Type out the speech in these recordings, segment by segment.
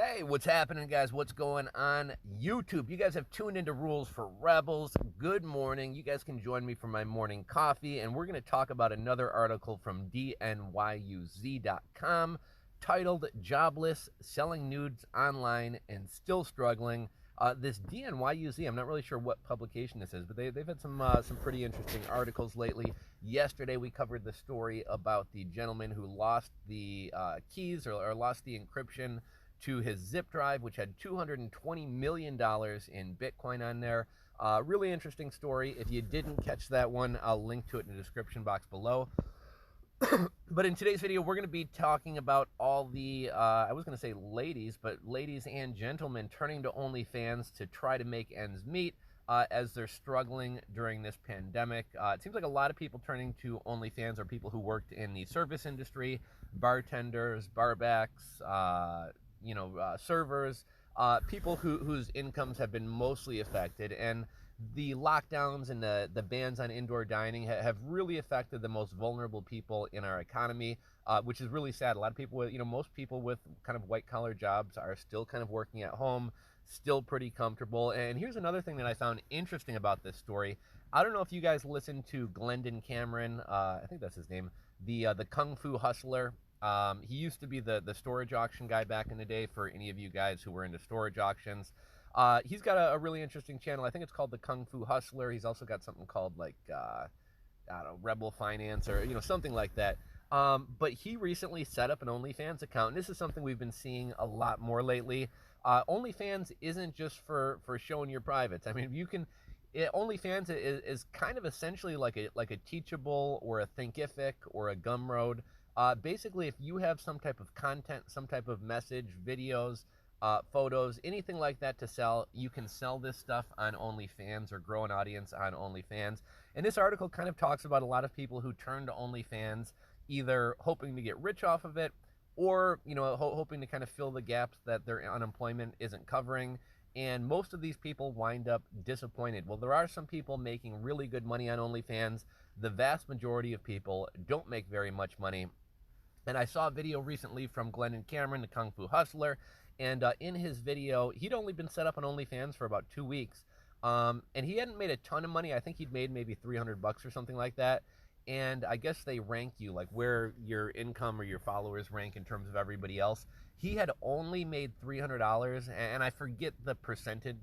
Hey, what's happening, guys? What's going on YouTube? You guys have tuned into Rules for Rebels. Good morning. You guys can join me for my morning coffee, and we're going to talk about another article from dnyuz.com titled Jobless, Selling Nudes Online and Still Struggling. This DNYUZ, I'm not really sure what publication this is, but they've had some pretty interesting articles lately. Yesterday, we covered the story about the gentleman who lost the keys or lost the encryption to his zip drive, which had $220 million in Bitcoin on there. Really interesting story. If you didn't catch that one, I'll link to it in the description box below. But in today's video, we're going to be talking about all the, I was going to say ladies, but ladies and gentlemen turning to OnlyFans to try to make ends meet as they're struggling during this pandemic. It seems like a lot of people turning to OnlyFans are people who worked in the service industry, bartenders, barbacks, servers, people whose incomes have been mostly affected. And the lockdowns and the bans on indoor dining have really affected the most vulnerable people in our economy, which is really sad. A lot of people with, most people with kind of white collar jobs are still kind of working at home, still pretty comfortable. And here's another thing that I found interesting about this story. I don't know if you guys listened to Glendon Cameron, I think that's his name, the Kung Fu Hustler. He used to be the storage auction guy back in the day for any of you guys who were into storage auctions. He's got a really interesting channel. I think it's called the Kung Fu Hustler. He's also got something called like, I don't know, Rebel Finance or, something like that. But he recently set up an OnlyFans account. And this is something we've been seeing a lot more lately. OnlyFans isn't just for showing your privates. I mean, OnlyFans is kind of essentially like a Teachable or a Thinkific or a Gumroad. Basically, if you have some type of content, some type of message, videos, photos, anything like that to sell, you can sell this stuff on OnlyFans or grow an audience on OnlyFans. And this article kind of talks about a lot of people who turn to OnlyFans either hoping to get rich off of it or, hoping to kind of fill the gaps that their unemployment isn't covering. And most of these people wind up disappointed. Well, there are some people making really good money on OnlyFans. The vast majority of people don't make very much money. And I saw a video recently from Glendon Cameron, the Kung Fu Hustler, and in his video, he'd only been set up on OnlyFans for about 2 weeks, and he hadn't made a ton of money. I think he'd made maybe $300 or something like that. And I guess they rank you, like where your income or your followers rank in terms of everybody else. He had only made $300, and I forget the percentage,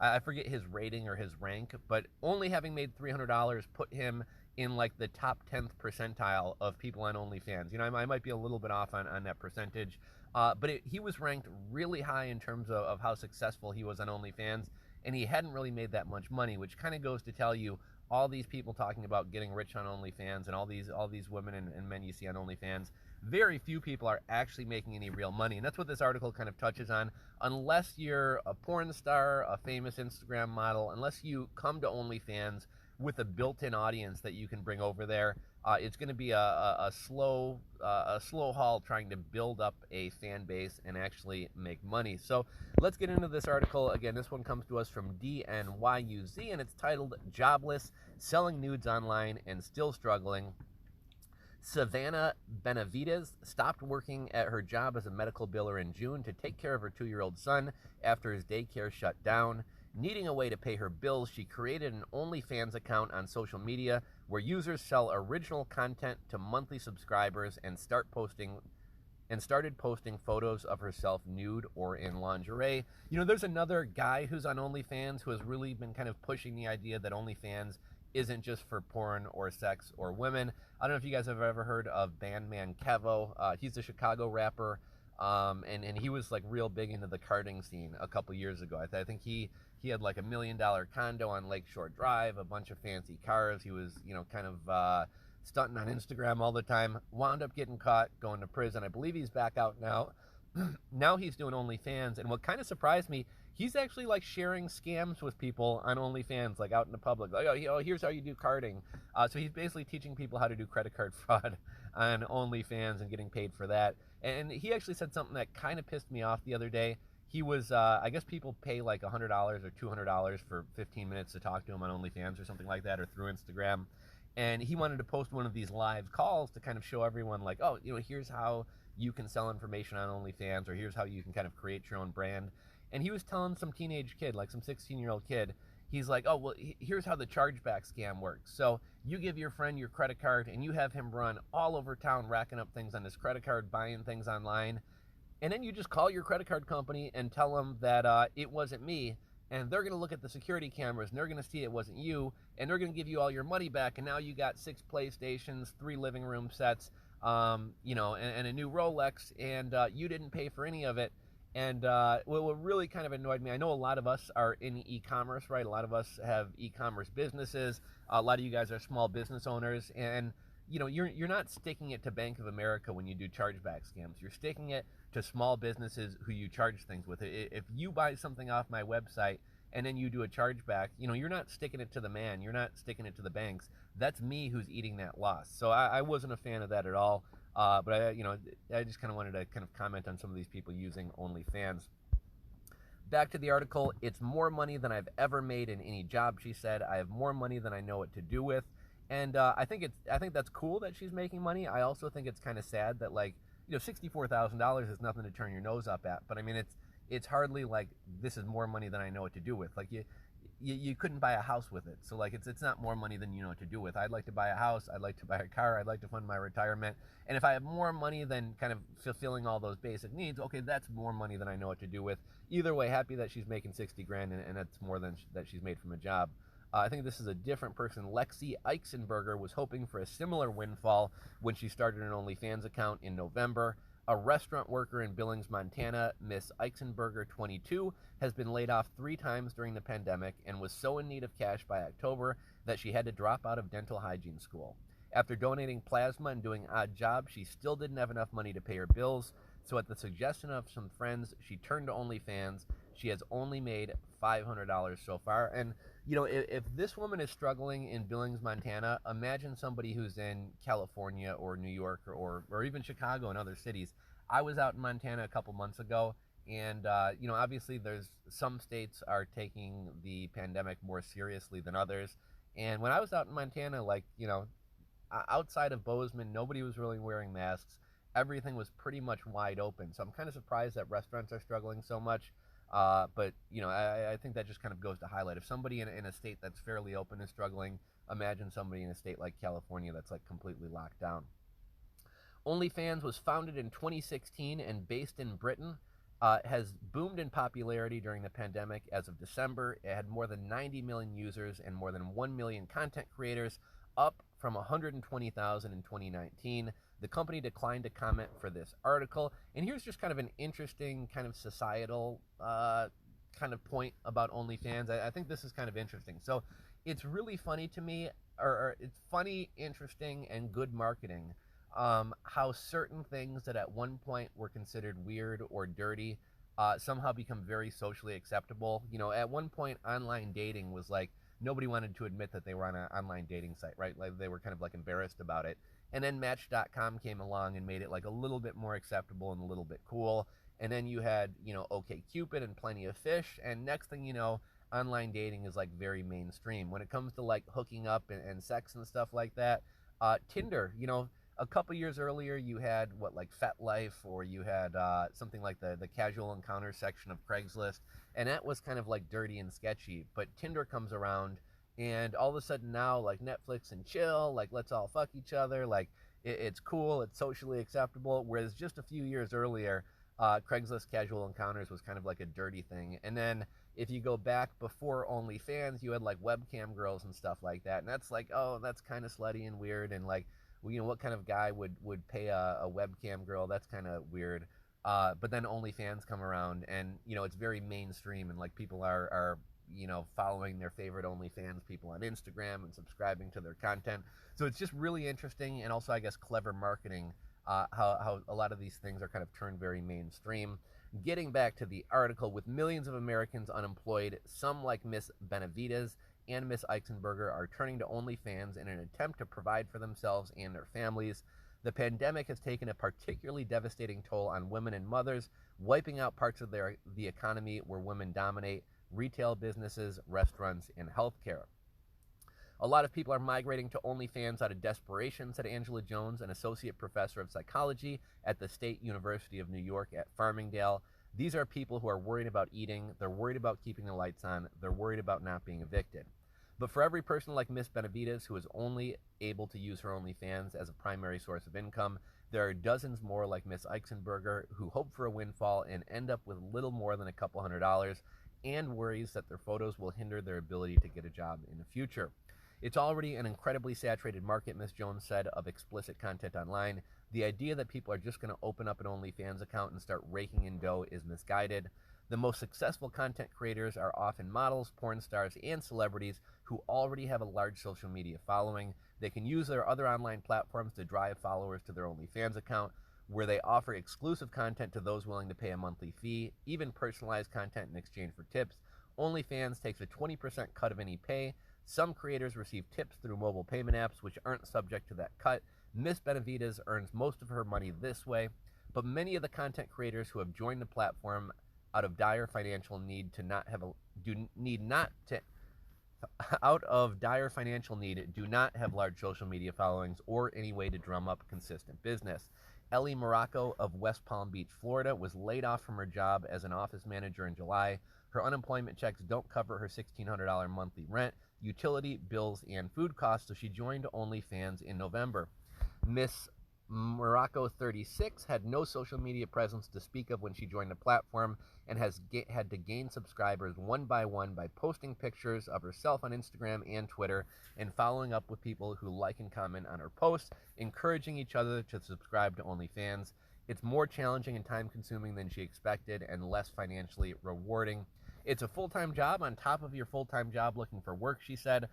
I forget his rating or his rank, but only having made $300 put him in like the top 10th percentile of people on OnlyFans. I might be a little bit off on that percentage, but he was ranked really high in terms of how successful he was on OnlyFans, and he hadn't really made that much money, which kind of goes to tell you all these people talking about getting rich on OnlyFans and all these women and men you see on OnlyFans, very few people are actually making any real money. And that's what this article kind of touches on. Unless you're a porn star, a famous Instagram model, unless you come to OnlyFans with a built-in audience that you can bring over there, it's going to be a slow haul trying to build up a fan base and actually make money. So let's get into this article. Again, this one comes to us from DNYUZ, and it's titled Jobless, Selling Nudes Online and Still Struggling. Savannah Benavides stopped working at her job as a medical biller in June to take care of her 2-year-old son after his daycare shut down. Needing a way to pay her bills, she created an OnlyFans account on social media where users sell original content to monthly subscribers and started posting photos of herself nude or in lingerie. There's another guy who's on OnlyFans who has really been kind of pushing the idea that OnlyFans isn't just for porn or sex or women. I don't know if you guys have ever heard of Bandman Kevo. He's a Chicago rapper, and he was like real big into the karting scene a couple years ago. I think he had like $1 million condo on Lakeshore Drive, a bunch of fancy cars. He was, kind of stunting on Instagram all the time. Wound up getting caught, going to prison. I believe he's back out now. Now he's doing OnlyFans, and what kind of surprised me, he's actually like sharing scams with people on OnlyFans, like out in the public. Like, here's how you do karting. So he's basically teaching people how to do credit card fraud on OnlyFans and getting paid for that. And he actually said something that kind of pissed me off the other day. He was, I guess people pay like $100 or $200 for 15 minutes to talk to him on OnlyFans or something like that, or through Instagram. And he wanted to post one of these live calls to kind of show everyone like, here's how you can sell information on OnlyFans, or here's how you can kind of create your own brand. And he was telling some teenage kid, like some 16-year-old kid, he's like, oh, well, here's how the chargeback scam works. So you give your friend your credit card and you have him run all over town racking up things on his credit card, buying things online. And then you just call your credit card company and tell them that it wasn't me. And they're going to look at the security cameras and they're going to see it wasn't you. And they're going to give you all your money back. And now you got 6 PlayStations, 3 living room sets, and a new Rolex. And you didn't pay for any of it. And what really kind of annoyed me, I know a lot of us are in e-commerce, right? A lot of us have e-commerce businesses. A lot of you guys are small business owners. And you're not sticking it to Bank of America when you do chargeback scams. You're sticking it to small businesses who you charge things with. If you buy something off my website and then you do a chargeback, you're not sticking it to the man. You're not sticking it to the banks. That's me who's eating that loss. So I wasn't a fan of that at all. But I just kind of wanted to kind of comment on some of these people using OnlyFans. Back to the article. It's more money than I've ever made in any job, she said. I have more money than I know what to do with. And I think that's cool that she's making money. I also think it's kind of sad that, like, $64,000 is nothing to turn your nose up at. But I mean, it's hardly like this is more money than I know what to do with. Like you couldn't buy a house with it. So like it's not more money than you know what to do with. I'd like to buy a house. I'd like to buy a car. I'd like to fund my retirement. And if I have more money than kind of fulfilling all those basic needs, okay, that's more money than I know what to do with. Either way, happy that she's making 60 grand and that's more than that she's made from a job. I think this is a different person. Lexi Eichsenberger was hoping for a similar windfall when she started an OnlyFans account in November. A restaurant worker in Billings, Montana, Miss Eichsenberger, 22, has been laid off 3 times during the pandemic and was so in need of cash by October that she had to drop out of dental hygiene school. After donating plasma and doing odd jobs, she still didn't have enough money to pay her bills, so at the suggestion of some friends, she turned to OnlyFans. She has only made $500 so far. And, if this woman is struggling in Billings, Montana, imagine somebody who's in California or New York or even Chicago and other cities. I was out in Montana a couple months ago, and, obviously there's some states are taking the pandemic more seriously than others. And when I was out in Montana, outside of Bozeman, nobody was really wearing masks. Everything was pretty much wide open. So I'm kind of surprised that restaurants are struggling so much. But I think that just kind of goes to highlight. If somebody in a state that's fairly open is struggling, imagine somebody in a state like California that's like completely locked down. OnlyFans was founded in 2016 and based in Britain. Has boomed in popularity during the pandemic. As of December, it had more than 90 million users and more than 1 million content creators, up from 120,000 in 2019. The company declined to comment for this article. And here's just kind of an interesting kind of societal kind of point about OnlyFans. I think this is kind of interesting. So it's really funny to me, or it's funny, interesting, and good marketing, how certain things that at one point were considered weird or dirty somehow become very socially acceptable. At one point, online dating was like, nobody wanted to admit that they were on an online dating site, right? Like they were kind of like embarrassed about it. And then Match.com came along and made it like a little bit more acceptable and a little bit cool. And then you had, OkCupid and Plenty of Fish. And next thing you know, online dating is like very mainstream. When it comes to like hooking up and sex and stuff like that, Tinder, a couple years earlier you had like FetLife, or you had something like the casual encounter section of Craigslist. And that was kind of like dirty and sketchy. But Tinder comes around, and all of a sudden now, like Netflix and chill, like let's all fuck each other, like it's cool, it's socially acceptable. Whereas just a few years earlier, Craigslist casual encounters was kind of like a dirty thing. And then if you go back before OnlyFans, you had like webcam girls and stuff like that. And that's like, oh, that's kind of slutty and weird. And like, what kind of guy would pay a webcam girl? That's kind of weird. But then OnlyFans come around, and it's very mainstream, and like people are following their favorite OnlyFans people on Instagram and subscribing to their content. So it's just really interesting, and also I guess clever marketing, how a lot of these things are kind of turned very mainstream. Getting back to the article, with millions of Americans unemployed, some like Miss Benavides and Miss Eichsenberger are turning to OnlyFans in an attempt to provide for themselves and their families. The pandemic has taken a particularly devastating toll on women and mothers, wiping out parts of the economy where women dominate: retail businesses, restaurants, and healthcare. A lot of people are migrating to OnlyFans out of desperation, said Angela Jones, an associate professor of psychology at the State University of New York at Farmingdale. These are people who are worried about eating, they're worried about keeping the lights on, they're worried about not being evicted. But for every person like Miss Benavides who is only able to use her OnlyFans as a primary source of income, there are dozens more like Miss Eichsenberger who hope for a windfall and end up with little more than a couple $100 and worries that their photos will hinder their ability to get a job in the future. It's already an incredibly saturated market, Ms. Jones said, of explicit content online. The idea that people are just going to open up an OnlyFans account and start raking in dough is misguided. The most successful content creators are often models, porn stars, and celebrities who already have a large social media following. They can use their other online platforms to drive followers to their OnlyFans account, where they offer exclusive content to those willing to pay a monthly fee, even personalized content in exchange for tips. OnlyFans takes a 20% cut of any pay. Some creators receive tips through mobile payment apps, which aren't subject to that cut. Miss Benavides earns most of her money this way, but many of the content creators who have joined the platform out of dire financial need do not have large social media followings or any way to drum up consistent business. Ellie Morocco of West Palm Beach, Florida, was laid off from her job as an office manager in July. Her unemployment checks don't cover her $1,600 monthly rent, utility bills, and food costs, so she joined OnlyFans in November. Miss Morocco, 36, had no social media presence to speak of when she joined the platform and has had to gain subscribers one by posting pictures of herself on Instagram and Twitter and following up with people who like and comment on her posts, encouraging each other to subscribe to OnlyFans. It's more challenging and time-consuming than she expected and less financially rewarding. It's a full-time job on top of your full-time job looking for work, she said.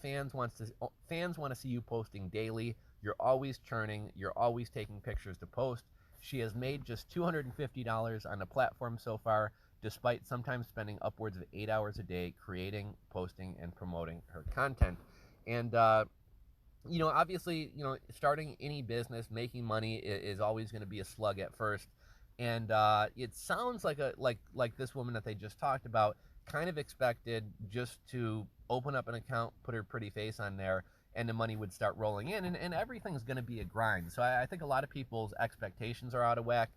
Fans want to see you posting daily. You're always churning. You're always taking pictures to post. She has made just $250 on the platform so far, despite sometimes spending upwards of 8 hours a day creating, posting, and promoting her content. And obviously, starting any business, making money is always going to be a slug at first. And it sounds like this woman that they just talked about kind of expected just to open up an account, put her pretty face on there, and the money would start rolling in, and everything's going to be a grind. So I think a lot of people's expectations are out of whack.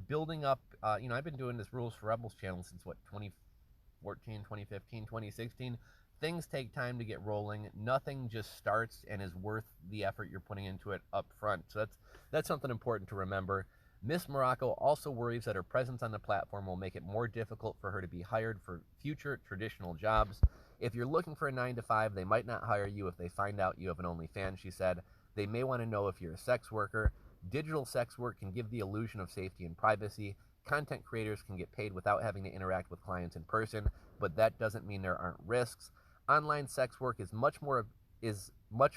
Building up, I've been doing this Rules for Rebels channel since, 2014, 2015, 2016. Things take time to get rolling. Nothing just starts and is worth the effort you're putting into it up front. So that's something important to remember. Miss Morocco also worries that her presence on the platform will make it more difficult for her to be hired for future traditional jobs. If you're looking for a 9-to-5, they might not hire you if they find out you have an OnlyFans, she said. They may want to know if you're a sex worker. Digital sex work can give the illusion of safety and privacy. Content creators can get paid without having to interact with clients in person, but that doesn't mean there aren't risks. Online sex work is much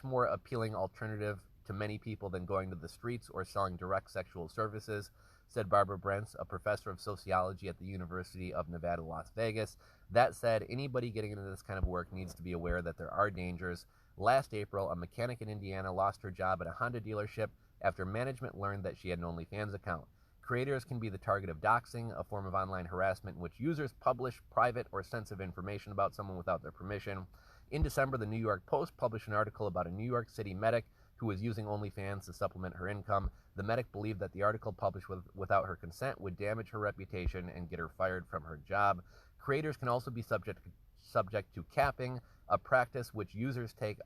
more appealing alternative to many people than going to the streets or selling direct sexual services, said Barbara Brentz, a professor of sociology at the University of Nevada, Las Vegas. That said, anybody getting into this kind of work needs to be aware that there are dangers. Last April, a mechanic in Indiana lost her job at a Honda dealership after management learned that she had an OnlyFans account. Creators can be the target of doxing, a form of online harassment in which users publish private or sensitive information about someone without their permission. In December, the New York Post published an article about a New York City medic who was using OnlyFans to supplement her income. The medic believed that the article published without her consent would damage her reputation and get her fired from her job. Creators can also be subject to capping, a practice which users take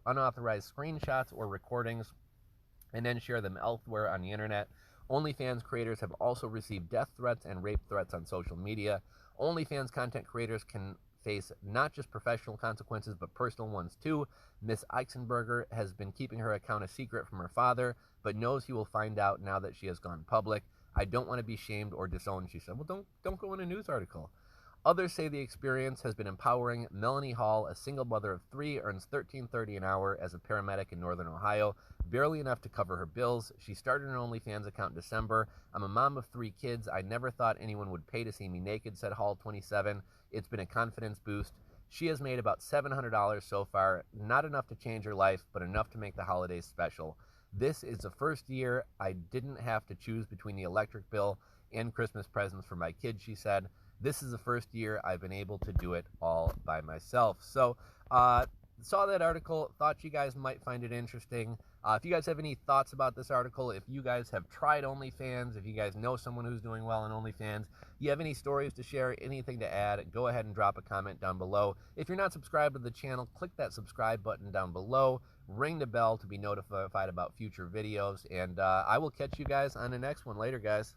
unauthorized screenshots or recordings and then share them elsewhere on the internet. OnlyFans creators have also received death threats and rape threats on social media. OnlyFans content creators can face not just professional consequences, but personal ones too. Miss Eichsenberger has been keeping her account a secret from her father, but knows he will find out now that she has gone public. I don't want to be shamed or disowned, she said. Well, don't go in a news article. Others say the experience has been empowering. Melanie Hall, a single mother of 3, earns $13.30 an hour as a paramedic in Northern Ohio, barely enough to cover her bills. She started an OnlyFans account in December. I'm a mom of 3 kids. I never thought anyone would pay to see me naked, said Hall, 27. It's been a confidence boost. She has made about $700 so far, not enough to change her life, but enough to make the holidays special. This is the first year I didn't have to choose between the electric bill and Christmas presents for my kids, she said. This is the first year I've been able to do it all by myself. So, saw that article, thought you guys might find it interesting. If you guys have any thoughts about this article, if you guys have tried OnlyFans, if you guys know someone who's doing well on OnlyFans, you have any stories to share, anything to add, go ahead and drop a comment down below. If you're not subscribed to the channel, click that subscribe button down below, ring the bell to be notified about future videos, and I will catch you guys on the next one. Later, guys.